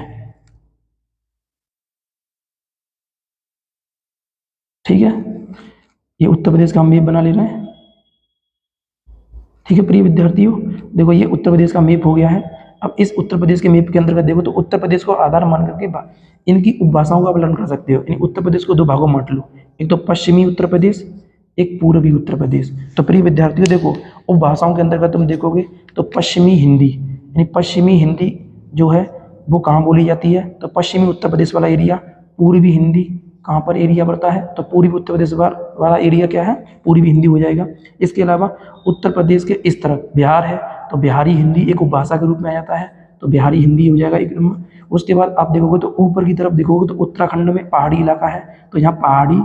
ठीक है। ये उत्तर प्रदेश का हम मैप बना ले रहे हैं, ठीक है प्रिय विद्यार्थियों। देखो ये उत्तर प्रदेश का मैप हो गया है। अब इस उत्तर प्रदेश के मैप के अंतर्गत देखो तो उत्तर प्रदेश को आधार मान करके इनकी उपभाषाओं का आप लर्न कर सकते हो। उत्तर प्रदेश को 2 भागों में बांट लो, एक तो पश्चिमी उत्तर प्रदेश, एक पूर्वी उत्तर प्रदेश। तो प्रिय विद्यार्थियों देखो, उपभाषाओं के अंतर्गत तुम देखोगे तो पश्चिमी हिंदी, पश्चिमी हिंदी जो है वो कहाँ बोली जाती है, तो पश्चिमी उत्तर प्रदेश वाला एरिया। पूर्वी हिंदी कहाँ पर एरिया पड़ता है, तो पूर्वी उत्तर प्रदेश वाला एरिया क्या है, पूर्वी हिंदी हो जाएगा। इसके अलावा उत्तर प्रदेश के इस तरफ बिहार है, तो बिहारी हिंदी एक उपभाषा के रूप में आ जाता है, तो बिहारी हिंदी हो जाएगा एक नंबर। उसके बाद आप देखोगे तो ऊपर की तरफ देखोगे तो उत्तराखंड में पहाड़ी इलाका है, तो यहाँ पहाड़ी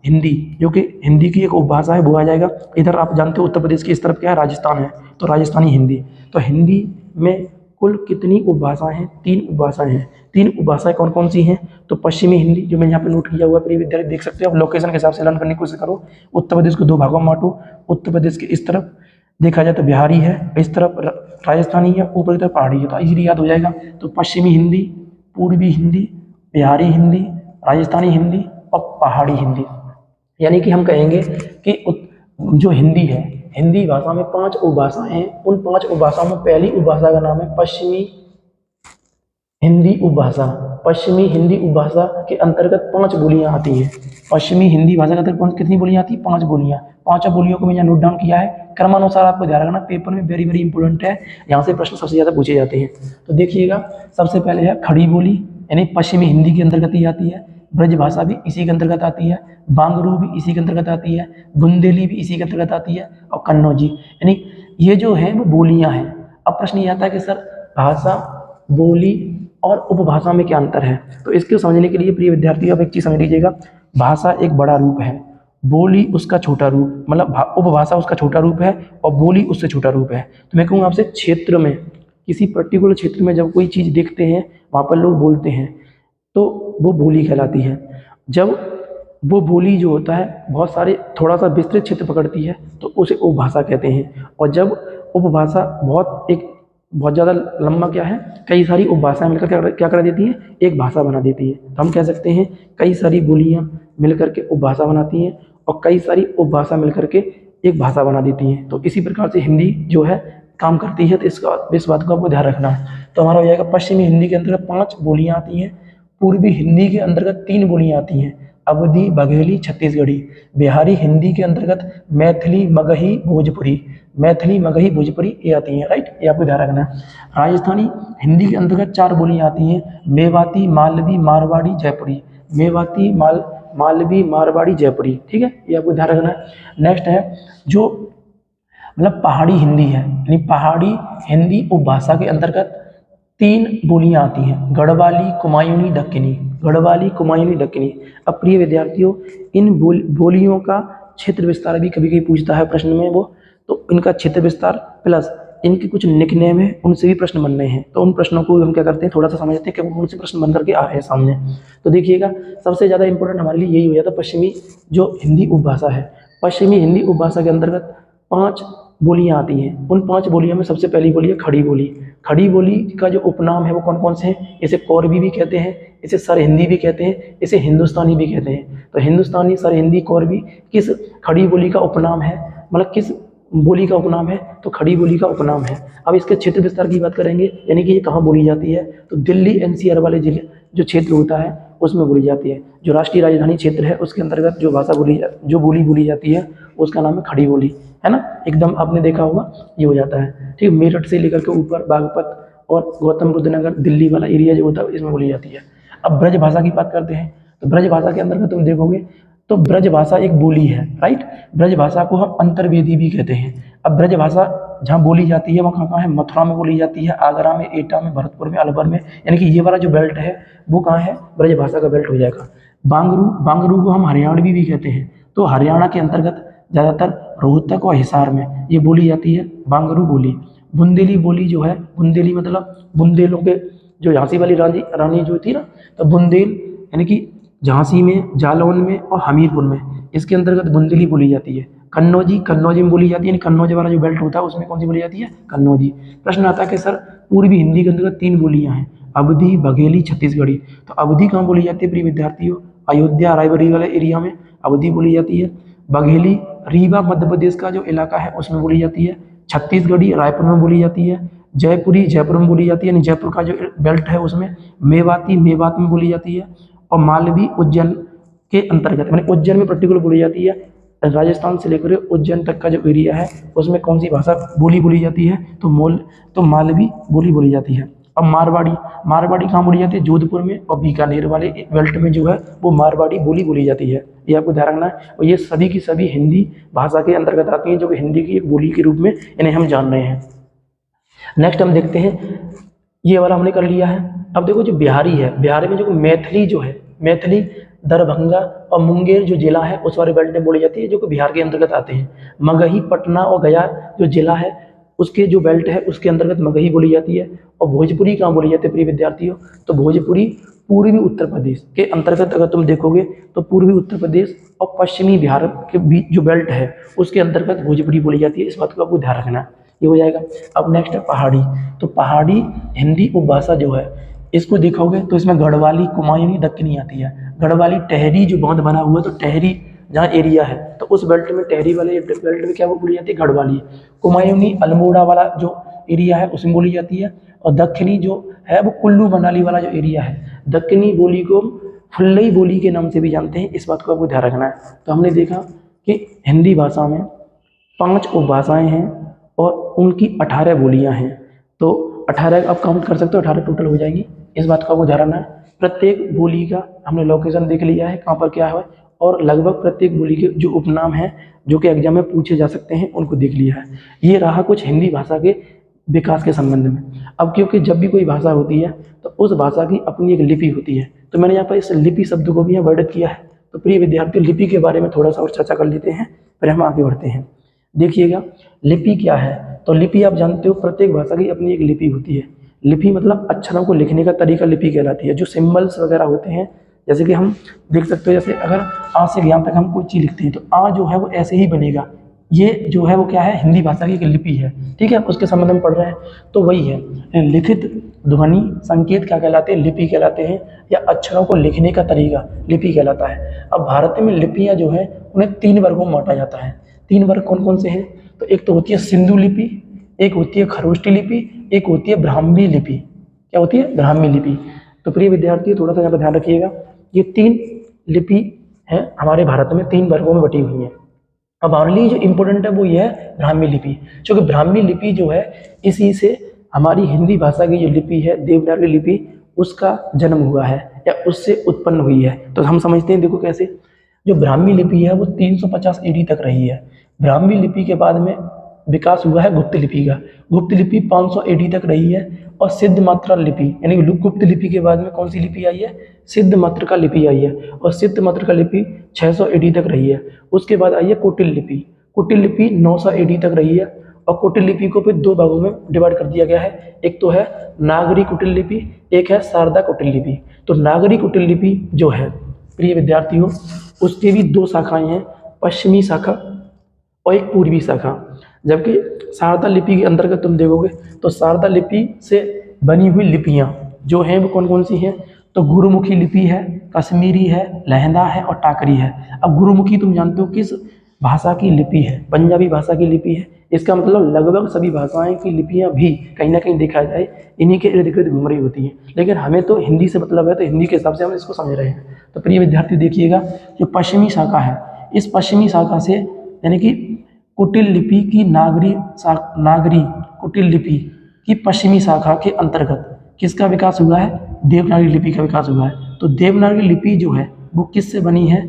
हिंदी जो कि हिंदी की एक उपभाषा है वो आ जाएगा। इधर आप जानते हो उत्तर प्रदेश की इस तरफ क्या है, राजस्थान है, तो राजस्थानी हिंदी। तो हिंदी में कुल कितनी उपभाषाएं हैं, 3 उपभाषाएं हैं। 3 उपभाषाएं कौन कौन सी हैं, तो पश्चिमी हिंदी जो मैंने यहाँ पे नोट किया हुआ प्रिय विद्यार्थी देख सकते हो, आप लोकेशन के हिसाब से लर्न करने की कोशिश करो। उत्तर प्रदेश को 2 भागों में बांटो, उत्तर प्रदेश के इस तरफ देखा जाए तो बिहारी है, इस तरफ राजस्थानी है, ऊपर की तरफ पहाड़ी है, तो इजीली याद हो जाएगा। तो पश्चिमी हिंदी, पूर्वी हिंदी, बिहारी हिंदी, राजस्थानी हिंदी और पहाड़ी हिंदी। यानी कि हम कहेंगे कि जो हिंदी है, हिंदी भाषा में 5 उपभाषाएं हैं। उन 5 उपभाषाओं में पहली उपभाषा का नाम है पश्चिमी हिंदी उपभाषा। पश्चिमी हिंदी उपभाषा के अंतर्गत 5 बोलियां आती हैं। पश्चिमी हिंदी भाषा के अंतर्गत कितनी बोलियां आती हैं, 5 बोलियां। 5 बोलियों को मैंने नोट डाउन किया है, क्रमानुसार आपको ध्यान रखना, पेपर में वेरी वेरी इंपॉर्टेंट है, यहाँ से प्रश्न सबसे ज़्यादा पूछे जाते हैं। तो देखिएगा, सबसे पहले है खड़ी बोली, यानी पश्चिमी हिंदी के अंतर्गत ही आती है। ब्रज भाषा भी इसी के अंतर्गत आती है, बांगरू भी इसी के अंतर्गत आती है, बुंदेली भी इसी के अंतर्गत आती है, और कन्नौजी। यानी ये जो है वो बोलियां हैं। अब प्रश्न ये आता है कि सर भाषा, बोली और उपभाषा में क्या अंतर है, तो इसको समझने के लिए प्रिय विद्यार्थी अब एक चीज़ समझ लीजिएगा, भाषा एक बड़ा रूप है, बोली उसका छोटा रूप, मतलब उपभाषा उसका छोटा रूप है और बोली उससे छोटा रूप है। तो मैं कहूँगा आपसे, क्षेत्र में, किसी पर्टिकुलर क्षेत्र में जब कोई चीज़ देखते हैं वहाँ पर लोग बोलते हैं तो वो बोली कहलाती है। जब वो बोली जो होता है बहुत सारे थोड़ा सा विस्तृत क्षेत्र पकड़ती है तो उसे उपभाषा कहते हैं। और जब उपभाषा बहुत ज़्यादा लंबा क्या है, कई सारी उपभाषाएं मिलकर क्या कर देती हैं, एक भाषा बना देती है। तो हम कह सकते हैं कई सारी बोलियां मिलकर के उपभाषा बनाती हैं और कई सारी उपभाषा मिलकर के एक भाषा बना देती हैं। तो इसी प्रकार से हिंदी जो है काम करती है, तो इस बात को आपको ध्यान रखना है। तो हमारा हो जाएगा पश्चिमी हिंदी के अंतर्गत 5 बोलियां आती हैं, पूर्वी हिंदी के अंतर्गत 3 बोलियां आती हैं, अवधी, बघेली, छत्तीसगढ़ी। बिहारी हिंदी के अंतर्गत मैथिली, मगही, भोजपुरी, मैथिली, मगही, भोजपुरी ये आती हैं, राइट, ये आपको ध्यान रखना है। राजस्थानी हिंदी के अंतर्गत 4 बोलियां आती हैं, मेवाती, मालवी, मारवाड़ी, जयपुरी। मेवाती, मालवी, मारवाड़ी, जयपुरी, ठीक है, ये आपको ध्यान रखना है। नेक्स्ट है जो मतलब पहाड़ी हिंदी है, यानी पहाड़ी हिंदी उपभाषा के अंतर्गत 3 बोलियां आती हैं, गढ़वाली, कुमायूनी, दक्कनी। गढ़वाली, कुमायूनी, दक्कनी। अब प्रिय विद्यार्थियों, इन बोलियों का क्षेत्र विस्तार भी कभी कभी पूछता है प्रश्न में वो, तो इनका क्षेत्र विस्तार प्लस इनके कुछ निकनेम है, उनसे भी प्रश्न बन रहे हैं। तो उन प्रश्नों को हम क्या करते हैं, थोड़ा सा समझते हैं कि उनसे प्रश्न बन करके आ रहे हैं सामने। तो देखिएगा, सबसे ज़्यादा इंपॉर्टेंट हमारे लिए यही हो जाता है पश्चिमी जो हिंदी उपभाषा है। पश्चिमी हिंदी उपभाषा के अंतर्गत 5 बोलियां आती हैं। उन 5 बोलियों में सबसे पहली बोली है खड़ी बोली। खड़ी बोली का जो उपनाम है वो कौन कौन से हैं, इसे कौरवी भी कहते हैं, इसे सर हिंदी भी कहते हैं, इसे हिंदुस्तानी भी कहते हैं। तो हिंदुस्तानी, सर हिंदी, कौरवी किस खड़ी बोली का उपनाम है, मतलब किस बोली का उपनाम है, तो खड़ी बोली का उपनाम है। अब इसके क्षेत्र विस्तार की बात करेंगे, यानी कि ये कहाँ बोली जाती है, तो दिल्ली एनसीआर वाले जिले जो क्षेत्र होता है उसमें बोली जाती है। जो राष्ट्रीय राजधानी क्षेत्र है उसके अंतर्गत जो भाषा जो बोली बोली जाती है उसका नाम है खड़ी बोली, है ना, एकदम आपने देखा होगा ये हो जाता है, ठीक। मेरठ से लेकर के ऊपर बागपत और गौतम बुद्ध नगर, दिल्ली वाला एरिया जो होता है इसमें बोली जाती है। अब ब्रज भाषा की बात करते हैं, तो ब्रज भाषा के अंतर्गत तुम देखोगे तो ब्रज भाषा एक बोली है, राइट। ब्रज भाषा को हम अंतर्वेदी भी कहते हैं। अब ब्रज भाषा जहाँ बोली जाती है वो कहाँ है, मथुरा में बोली जाती है, आगरा में, एटा में, भरतपुर में, अलवर में, यानी कि ये वाला जो बेल्ट है वो कहाँ है, ब्रज भाषा का बेल्ट हो जाएगा। बांगरू को हम हरियाणवी भी कहते हैं। तो हरियाणा के अंतर्गत ज़्यादातर रोहतक और हिसार में ये बोली जाती है बांगरू बोली। बुंदेली बोली जो है, बुंदेली मतलब बुंदेलों के जो झांसी वाली रानी जो थी ना, तो बुंदेल यानी कि झांसी में, जालौन में और हमीरपुर में इसके अंतर्गत बुंदेली बोली जाती है। कन्नौजी में बोली जाती है, यानी कन्नौज वाला जो बेल्ट होता है उसमें कौन सी बोली जाती है? कन्नौजी। प्रश्न आता है कि सर पूर्वी हिंदी के अंतर्गत 3 बोलियां हैं, अवधी, बघेली, छत्तीसगढ़ी। तो अवधी कहाँ बोली जाती है प्रिय विद्यार्थियों? अयोध्या, रायबरेली वाले एरिया में अवधी बोली जाती है। बघेली रीवा मध्य प्रदेश का जो इलाका है उसमें बोली जाती है। छत्तीसगढ़ी रायपुर में बोली जाती है। जयपुरी जयपुर में बोली जाती है, यानी जयपुर का जो बेल्ट है उसमें। मेवाती मेवात में बोली जाती है। और मालवी उज्जैन के अंतर्गत, यानी उज्जैन में पर्टिकुलर बोली जाती है। राजस्थान से लेकर उज्जैन तक का जो एरिया है उसमें कौन सी भाषा बोली जाती है? तो मालवी बोली जाती है। अब मारवाड़ी कहाँ बोली जाती है? जोधपुर में, और बीकानेर वाले बेल्ट में जो है वो मारवाड़ी बोली जाती है। ये आपको ध्यान रखना है। और ये सभी की सभी हिंदी भाषा के अंतर्गत आती हैं, जो कि हिंदी की एक बोली के रूप में इन्हें हम जान रहे हैं। नेक्स्ट हम देखते हैं, ये वाला हमने कर लिया है। अब देखो जो बिहारी है, बिहारी में जो मैथिली जो है, मैथिली दरभंगा और मुंगेर जो जिला है उस वाले बेल्ट में बोली जाती है, जो कि बिहार के अंतर्गत आते हैं। मगही, पटना और गया जो जिला है उसके जो बेल्ट है उसके अंतर्गत मगही बोली जाती है। और भोजपुरी कहाँ बोली जाती है प्रिय विद्यार्थियों? तो भोजपुरी पूर्वी उत्तर प्रदेश के अंतर्गत अगर तुम देखोगे तो पूर्वी उत्तर प्रदेश और पश्चिमी बिहार के बीच जो बेल्ट है उसके अंतर्गत भोजपुरी बोली जाती है। इस बात को आपको ध्यान रखना है, ये हो जाएगा। अब नेक्स्ट है पहाड़ी। तो पहाड़ी हिंदी उपभाषा जो है इसको देखोगे तो इसमें गढ़वाली, कुमायूनी, दक्कनी आती है। गढ़वाली टहरी जो बांध बना हुआ है, तो टहरी जहाँ एरिया है तो उस बेल्ट में, टहरी वाले बेल्ट में क्या वो बोली जाती है? गढ़वाली। कुमायूनी अल्मोड़ा वाला जो एरिया है उसमें बोली जाती है। और दक्कनी जो है वो कुल्लू मनाली वाला जो एरिया है, दक्कनी बोली को फुल्लई बोली के नाम से भी जानते हैं। इस बात को आपको ध्यान रखना है। तो हमने देखा कि हिंदी भाषा में 5 उपभाषाएं हैं और उनकी 18 बोलियां हैं। तो 18 आप काउंट कर सकते हो, 18 टोटल हो जाएंगी। इस बात को आपको ध्यान रखना है। प्रत्येक बोली का हमने लोकेशन देख लिया है, कहाँ पर क्या है, और लगभग प्रत्येक बोली के जो उपनाम हैं जो कि एग्जाम में पूछे जा सकते हैं उनको देख लिया है। ये रहा कुछ हिंदी भाषा के विकास के संबंध में। अब क्योंकि जब भी कोई भाषा होती है तो उस भाषा की अपनी एक लिपि होती है, तो मैंने यहाँ पर इस लिपि शब्द को भी यहाँ वर्णित किया है। तो प्रिय विद्यार्थियों, लिपि के बारे में थोड़ा सा और चर्चा कर लेते हैं, फिर हम आगे बढ़ते हैं। देखिएगा लिपि क्या है। तो लिपि आप जानते हो प्रत्येक भाषा की अपनी एक लिपि होती है। लिपि मतलब अक्षरों को लिखने का तरीका लिपि कहलाती है। जो सिंबल्स वगैरह होते हैं, जैसे कि हम देख सकते हो, जैसे अगर आ से ज्ञान तक हम कोई चीज़ लिखते हैं तो आ जो है वो ऐसे ही बनेगा। ये जो है वो क्या है? हिंदी भाषा की एक लिपि है, ठीक है, उसके संबंध में पढ़ रहे हैं। तो वही है, लिखित ध्वनि संकेत क्या कहलाते हैं? लिपि कहलाते हैं, या अक्षरों को लिखने का तरीका लिपि कहलाता है। अब भारत में लिपियाँ जो है उन्हें 3 वर्गों में बांटा जाता है। 3 वर्ग कौन कौन से हैं? तो एक तो होती है सिंधु लिपि, एक होती है खरोष्टी लिपि, एक होती है ब्राह्मी लिपि। क्या होती है? ब्राह्मी लिपि। तो प्रिय विद्यार्थी थोड़ा सा यहाँ पर ध्यान रखिएगा, ये 3 लिपि है हमारे भारत में, 3 वर्गों में बटी हुई है। अब हमारे लिए जो इम्पोर्टेंट है वो ये है ब्राह्मी लिपि, क्योंकि ब्राह्मी लिपि जो है इसी से हमारी हिंदी भाषा की जो लिपि है देवनागरी लिपि उसका जन्म हुआ है या उससे उत्पन्न हुई है। तो हम समझते हैं, देखो कैसे। जो ब्राह्मी लिपि है वो 350 ईडी तक रही है। ब्राह्मी लिपि के बाद में विकास हुआ है गुप्त लिपि का। गुप्त लिपि 500 ईडी तक रही है। और सिद्ध मात्रा लिपि, यानी गुप्त लिपि के बाद में कौन सी लिपि आई है? सिद्ध मात्रिका लिपि आई है। और सिद्ध मात्रिका लिपि 600 ईडी तक रही है। उसके बाद आई है कुटिल लिपि। कुटिल लिपि 900 ईडी तक रही है। और कुटिल लिपि को फिर 2 भागों में डिवाइड कर दिया गया है। एक तो है नागरी कुटिल लिपि, एक है शारदा कुटिल लिपि। तो नागरी कुटिल लिपि जो है प्रिय विद्यार्थियों, उसकी भी 2 शाखाएं हैं, पश्चिमी शाखा और एक पूर्वी शाखा। जबकि शारदा लिपि के अंतर्गत तुम देखोगे तो शारदा लिपि से बनी हुई लिपियां जो हैं वो कौन कौन सी हैं? तो गुरुमुखी लिपि है, कश्मीरी है, लहंदा है और टाकरी है। अब गुरुमुखी तुम जानते हो किस भाषा की लिपि है? पंजाबी भाषा की लिपि है। इसका मतलब लगभग सभी भाषाएं की लिपियां भी कहीं ना कहीं देखा जाए इन्हीं के इर्द गिर्द घूम रही होती हैं। लेकिन हमें तो हिंदी से मतलब है, तो हिंदी के हिसाब से हम इसको समझ रहे हैं। तो प्रिय विद्यार्थी देखिएगा, जो पश्चिमी शाखा है, इस पश्चिमी शाखा से यानी कि कुटिल लिपि की नागरी कुटिल लिपि की पश्चिमी शाखा के अंतर्गत किसका विकास हुआ है? देवनागरी लिपि का विकास हुआ है। तो देवनागरी लिपि जो है वो किससे बनी है?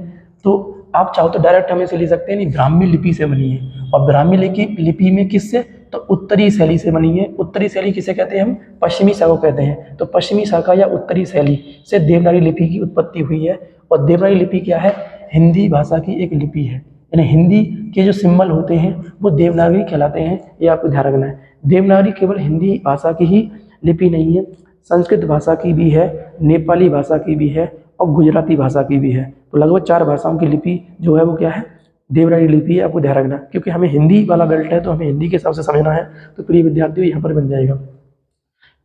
तो आप चाहो तो डायरेक्ट हम इसे ले सकते हैं, नहीं, ब्राह्मी लिपि से बनी है। और ब्राह्मी लिपि में किससे? तो उत्तरी शैली से बनी है। उत्तरी शैली किसे कहते हैं हम? पश्चिमी शाखा कहते हैं। तो पश्चिमी शाखा या उत्तरी शैली से देवनागरी लिपि की उत्पत्ति हुई है। और देवनागरी लिपि क्या है? हिंदी भाषा की एक लिपि है, यानी हिंदी के जो सिंबल होते हैं वो देवनागरी कहलाते हैं, ये आपको ध्यान रखना है। देवनागरी केवल हिंदी भाषा की ही लिपि नहीं है, संस्कृत भाषा की भी है, नेपाली भाषा की भी है और गुजराती भाषा की भी है। तो लगभग 4 भाषाओं की लिपि जो है वो क्या है, देवनागरी लिपि है, आपको ध्यान रखना। क्योंकि हमें हिंदी वाला बेल्ट है तो हमें हिंदी के हिसाब से समझना है, तो प्रिय विद्यार्थियों यहाँ पर बन जाएगा।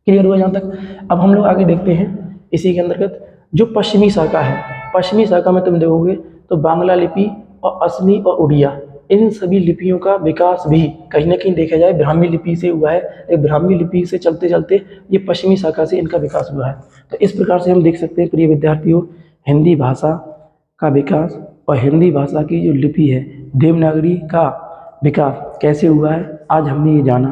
क्लियर हुआ यहाँ तक? अब हम लोग आगे देखते हैं इसी के अंतर्गत जो पश्चिमी शाखा है। पश्चिमी शाखा में तुम देखोगे तो बांग्ला लिपि और असमी और उड़िया, इन सभी लिपियों का विकास भी कहीं ना कहीं देखा जाए ब्राह्मी लिपि से हुआ है। एक ब्राह्मी लिपि से चलते चलते ये पश्चिमी शाखा से इनका विकास हुआ है। तो इस प्रकार से हम देख सकते हैं प्रिय विद्यार्थियों, हिंदी भाषा का विकास और हिंदी भाषा की जो लिपि है देवनागरी का विकास कैसे हुआ है, आज हमने ये जाना।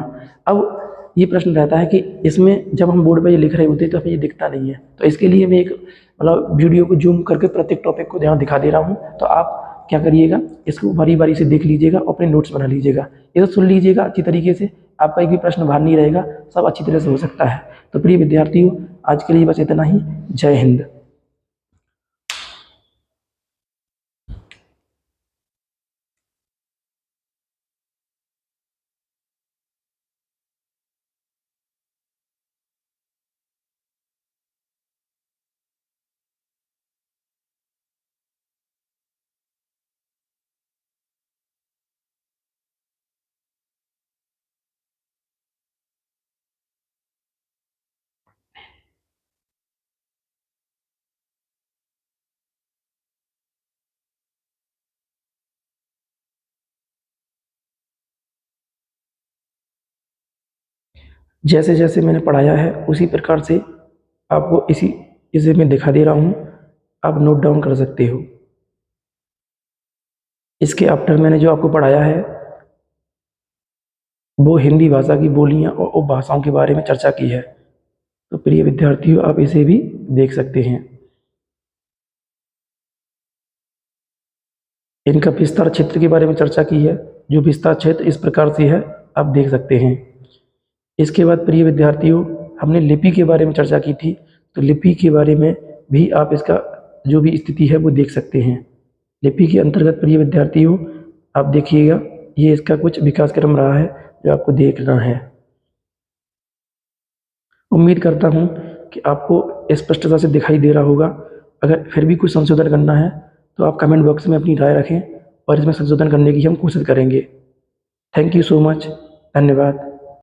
अब ये प्रश्न रहता है कि इसमें जब हम बोर्ड पर ये लिख रहे होते हैं तो हमें ये दिखता नहीं है, तो इसके लिए मैं एक मतलब वीडियो को जूम करके प्रत्येक टॉपिक को यहाँ दिखा दे रहा हूँ। तो आप क्या करिएगा, इसको बारी बारी से देख लीजिएगा और अपने नोट्स बना लीजिएगा, ये तो सुन लीजिएगा अच्छी तरीके से, आपका एक भी प्रश्न बाहर नहीं रहेगा, सब अच्छी तरह से हो सकता है। तो प्रिय विद्यार्थियों, आज के लिए बस इतना ही। जय हिंद। जैसे जैसे मैंने पढ़ाया है उसी प्रकार से आपको इसे मैं दिखा दे रहा हूँ, आप नोट डाउन कर सकते हो। इसके आफ्टर मैंने जो आपको पढ़ाया है वो हिंदी भाषा की बोलियां और उपभाषाओं के बारे में चर्चा की है। तो प्रिय विद्यार्थियों, आप इसे भी देख सकते हैं। इनका विस्तार क्षेत्र के बारे में चर्चा की है, जो विस्तार क्षेत्र इस प्रकार से है, आप देख सकते हैं। इसके बाद प्रिय विद्यार्थियों, हमने लिपि के बारे में चर्चा की थी, तो लिपि के बारे में भी आप इसका जो भी स्थिति है वो देख सकते हैं। लिपि के अंतर्गत प्रिय विद्यार्थियों, आप देखिएगा, ये इसका कुछ विकास क्रम रहा है जो आपको देखना है। उम्मीद करता हूँ कि आपको स्पष्टता से दिखाई दे रहा होगा। अगर फिर भी कुछ संशोधन करना है तो आप कमेंट बॉक्स में अपनी राय रखें और इसमें संशोधन करने की हम कोशिश करेंगे। Thank you so much. धन्यवाद।